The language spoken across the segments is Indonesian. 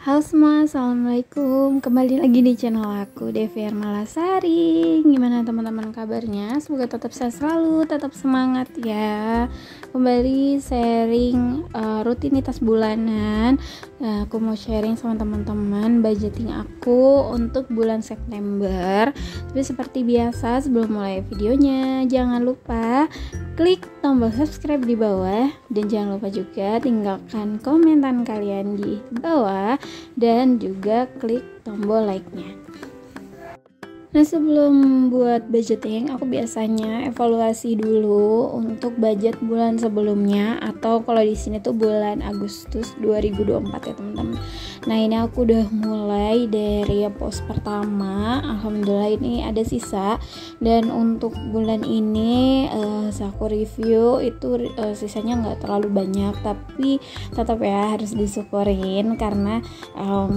Halo semua, assalamualaikum. Kembali lagi di channel aku, Devi Malasari. Gimana teman-teman kabarnya? Semoga tetap sehat selalu, tetap semangat ya. Kembali sharing rutinitas bulanan. Aku mau sharing sama teman-teman budgeting aku untuk bulan September. Tapi seperti biasa, sebelum mulai videonya, jangan lupa klik tombol subscribe di bawah dan jangan lupa juga tinggalkan komentar kalian di bawah dan juga klik tombol like-nya. Nah, sebelum buat budgeting, aku biasanya evaluasi dulu untuk budget bulan sebelumnya, atau kalau di sini tuh bulan Agustus 2024 ya teman-teman. Nah, ini aku udah mulai dari pos pertama. Alhamdulillah ini ada sisa, dan untuk bulan ini aku review itu sisanya nggak terlalu banyak, tapi tetap ya harus disyukurin karena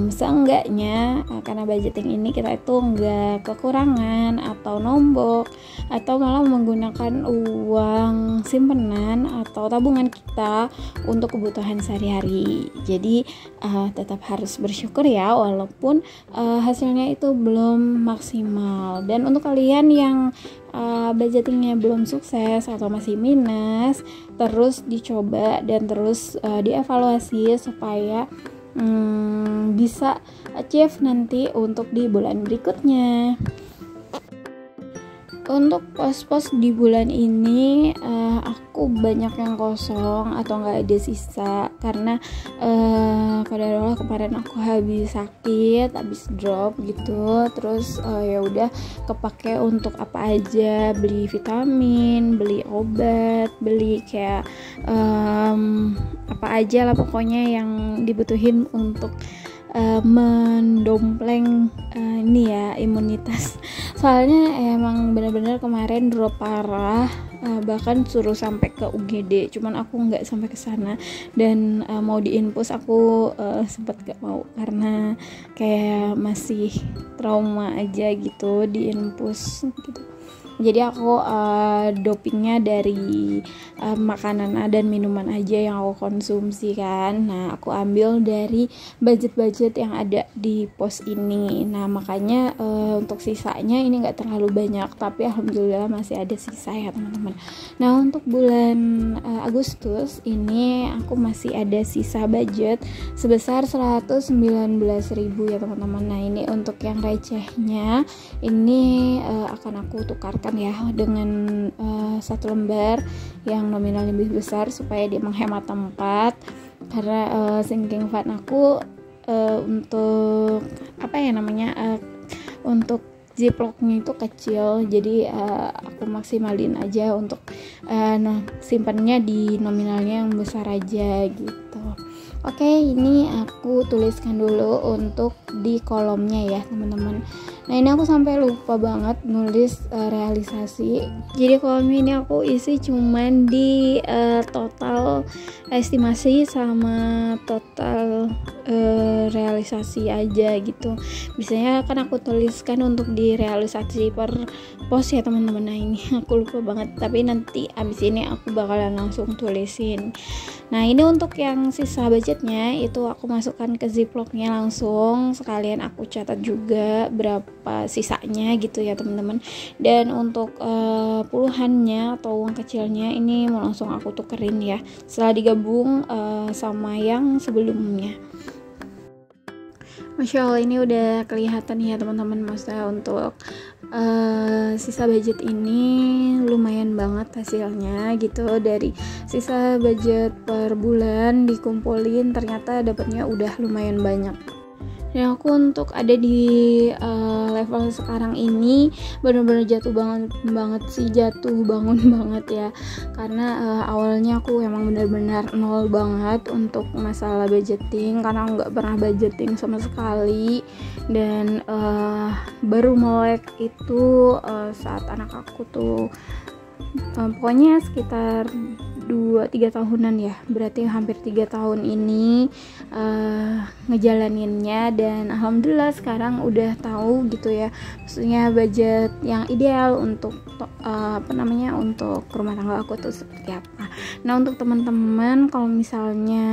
seenggaknya karena budgeting ini kita itu nggak kekurangan atau nombok atau malah menggunakan uang simpenan atau tabungan kita untuk kebutuhan sehari-hari. Jadi tetap harus bersyukur ya, walaupun hasilnya itu belum maksimal. Dan untuk kalian yang budgetingnya belum sukses atau masih minus, terus dicoba dan terus dievaluasi supaya bisa achieve nanti untuk di bulan berikutnya. Untuk pos-pos di bulan ini aku banyak yang kosong atau nggak ada sisa karena qadarullah kemarin aku habis sakit, habis drop gitu. Terus ya udah kepake untuk apa aja, beli vitamin, beli obat, beli kayak apa aja lah pokoknya yang dibutuhin untuk mendompleng ini ya imunitas. Soalnya emang benar-benar kemarin drop parah, bahkan suruh sampai ke UGD, cuman aku nggak sampai ke sana. Dan mau diinfus aku sempat gak mau karena kayak masih trauma aja gitu diinfus gitu. Jadi aku dopingnya dari makanan dan minuman aja yang aku konsumsi kan. Nah, aku ambil dari budget-budget yang ada di pos ini. Nah, makanya untuk sisanya ini nggak terlalu banyak, tapi alhamdulillah masih ada sisa ya teman-teman. Nah, untuk bulan Agustus ini aku masih ada sisa budget sebesar 119.000 ya teman-teman. Nah, ini untuk yang recehnya ini akan aku tukarkan ya dengan satu lembar yang nominal lebih besar supaya dia menghemat tempat, karena sinking fund aku untuk apa ya namanya untuk ziplocknya itu kecil, jadi aku maksimalin aja untuk simpannya di nominalnya yang besar aja gitu. Oke, ini aku tuliskan dulu untuk di kolomnya ya teman-teman. Nah, ini aku sampai lupa banget nulis realisasi. Jadi kolomnya ini aku isi cuman di total estimasi sama total realisasi aja gitu. Biasanya kan aku tuliskan untuk di realisasi per pos ya teman-teman. Nah, ini aku lupa banget, tapi nanti abis ini aku bakalan langsung tulisin. Nah, ini untuk yang sisa budgetnya itu aku masukkan ke ziplocknya langsung, sekalian aku catat juga berapa sisanya gitu ya teman-teman. Dan untuk puluhannya atau uang kecilnya ini mau langsung aku tukerin ya setelah digabung sama yang sebelumnya. Masya Allah, ini udah kelihatan ya teman-teman, maksudnya untuk sisa budget ini lumayan banget hasilnya gitu. Dari sisa budget per bulan dikumpulin ternyata dapatnya udah lumayan banyak. Dan aku untuk ada di level sekarang ini benar-benar jatuh banget sih, jatuh bangun banget ya, karena awalnya aku emang benar-benar nol banget untuk masalah budgeting, karena nggak pernah budgeting sama sekali. Dan baru melek itu saat anak aku tuh pokoknya sekitar 3 tahunan ya, berarti hampir 3 tahun ini ngejalaninnya, dan alhamdulillah sekarang udah tahu gitu ya, maksudnya budget yang ideal untuk untuk rumah tangga aku tuh seperti apa. Nah, untuk teman-teman, kalau misalnya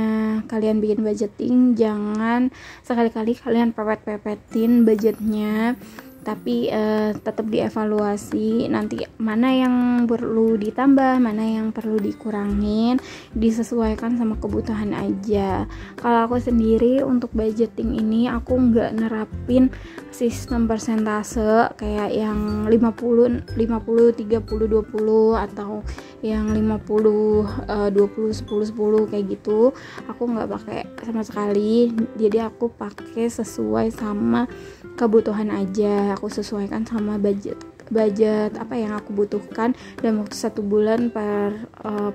kalian bikin budgeting, jangan sekali-kali kalian pepet-pepetin budgetnya, tapi tetap dievaluasi nanti mana yang perlu ditambah, mana yang perlu dikurangin, disesuaikan sama kebutuhan aja. Kalau aku sendiri untuk budgeting ini aku nggak nerapin sistem persentase kayak yang 50 30 20 atau yang 50 20 10 10 kayak gitu. Aku nggak pakai sama sekali, jadi aku pakai sesuai sama kebutuhan aja. Aku sesuaikan sama budget apa yang aku butuhkan dalam waktu 1 bulan per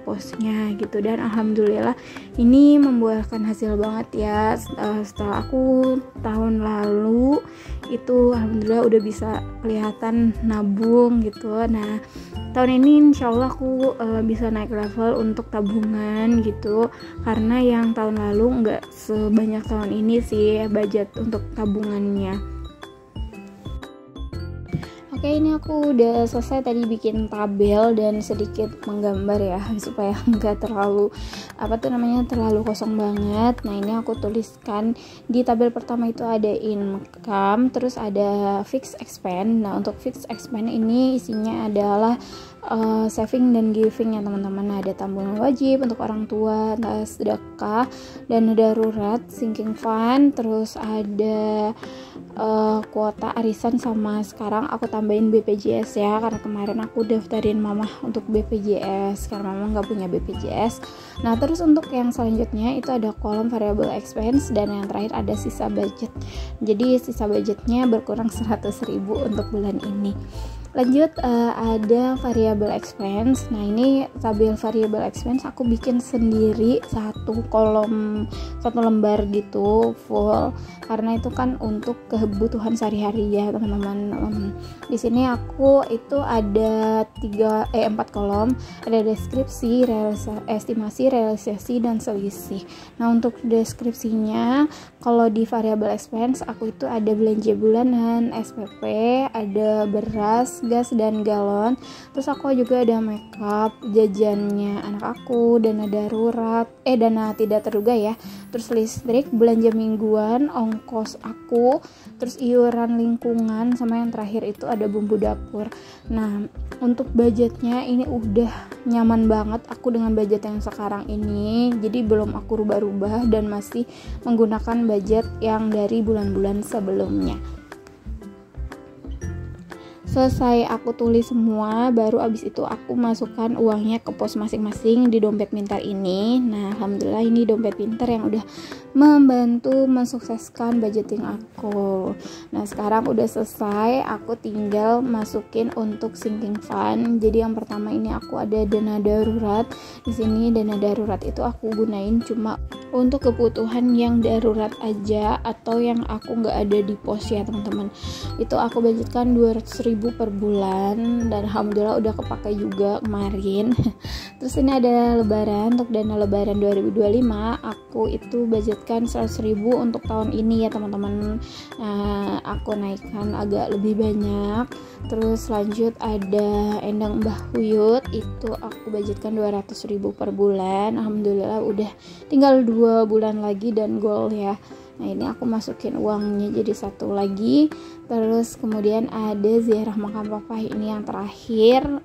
posnya gitu, dan alhamdulillah ini membuahkan hasil banget ya. Setelah aku tahun lalu itu alhamdulillah udah bisa kelihatan nabung gitu. Nah, tahun ini insyaallah aku bisa naik level untuk tabungan gitu, karena yang tahun lalu nggak sebanyak tahun ini sih budget untuk tabungannya. Oke, ini aku udah selesai tadi bikin tabel dan sedikit menggambar ya, supaya nggak terlalu terlalu kosong banget. Nah, ini aku tuliskan di tabel pertama itu ada income, terus ada fixed expense. Nah, untuk fixed expense ini isinya adalah saving dan giving ya teman-teman. Ada tabungan wajib untuk orang tua, sedekah, dana darurat, sinking fund, terus ada kuota arisan, sama sekarang aku tambahin BPJS ya, karena kemarin aku daftarin mama untuk BPJS karena mama nggak punya BPJS. Nah, terus untuk yang selanjutnya itu ada kolom variable expense, dan yang terakhir ada sisa budget. Jadi sisa budgetnya berkurang 100.000 untuk bulan ini. Lanjut, ada variable expense. Nah, ini tabel variable expense aku bikin sendiri satu lembar gitu full, karena itu kan untuk kebutuhan sehari-hari ya teman-teman. Di sini aku itu ada 4 kolom, ada deskripsi, estimasi, realisasi, dan selisih. Nah, untuk deskripsinya kalau di variable expense aku itu ada belanja bulanan, SPP, ada beras, gas, dan galon. Terus aku juga ada makeup, jajannya anak aku, dana darurat, dana tidak terduga ya, terus listrik, belanja mingguan, ongkos aku, terus iuran lingkungan, sama yang terakhir itu ada bumbu dapur. Nah, untuk budgetnya ini udah nyaman banget aku dengan budget yang sekarang ini, jadi belum aku rubah-rubah dan masih menggunakan budget yang dari bulan-bulan sebelumnya. Selesai aku tulis semua, baru abis itu aku masukkan uangnya ke pos masing-masing di dompet pintar ini. Nah, alhamdulillah ini dompet pintar yang udah membantu mensukseskan budgeting aku. Nah, sekarang udah selesai, aku tinggal masukin untuk sinking fund. Jadi yang pertama ini aku ada dana darurat. Di sini dana darurat itu aku gunain cuma untuk kebutuhan yang darurat aja, atau yang aku nggak ada di pos ya teman-teman. Itu aku budgetkan 200.000 per bulan, dan alhamdulillah udah kepakai juga kemarin. Terus ini ada lebaran, untuk dana lebaran 2025 aku itu budgetkan 100.000 untuk tahun ini ya teman-teman. Aku naikkan agak lebih banyak. Terus lanjut ada endang Mbah Huyut, itu aku budgetkan 200.000 per bulan. Alhamdulillah udah tinggal 2 bulan lagi dan goal ya. Nah, ini aku masukin uangnya jadi 1 lagi. Terus kemudian ada ziarah makam papa, ini yang terakhir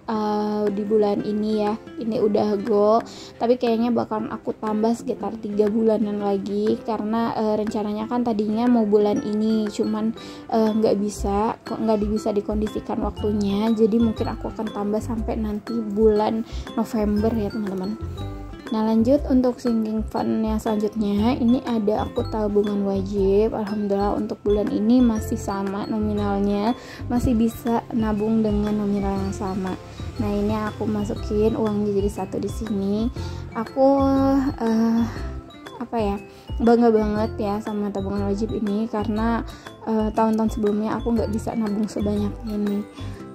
di bulan ini ya. Ini udah goal, tapi kayaknya bakal aku tambah sekitar 3 bulanan lagi, karena rencananya kan tadinya mau bulan ini, cuman nggak bisa dikondisikan waktunya. Jadi mungkin aku akan tambah sampai nanti bulan November ya teman-teman. Nah, lanjut untuk sinking fund yang selanjutnya, ini ada aku tabungan wajib. Alhamdulillah untuk bulan ini masih sama nominalnya, masih bisa nabung dengan nominal yang sama. Nah, ini aku masukin uangnya jadi 1 di sini. Aku bangga banget ya sama tabungan wajib ini, karena tahun-tahun sebelumnya aku nggak bisa nabung sebanyak ini.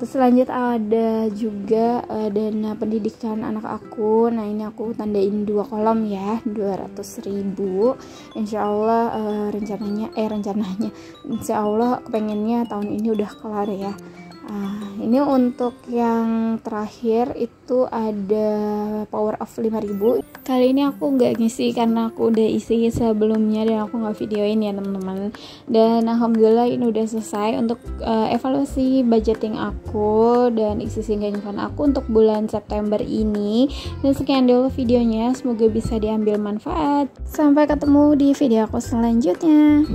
Terus lanjut ada juga dana pendidikan anak aku. Nah ini aku tandain 2 kolom ya, 200.000. Insyaallah rencananya insyaallah kepengennya tahun ini udah kelar ya. Ini untuk yang terakhir itu ada power of 5.000. Kali ini aku nggak ngisi karena aku udah isi sebelumnya dan aku nggak videoin ya teman-teman. Dan alhamdulillah ini udah selesai untuk evaluasi budgeting aku dan isi singgah fund aku untuk bulan September ini. Dan sekian dulu videonya, semoga bisa diambil manfaat. Sampai ketemu di video aku selanjutnya.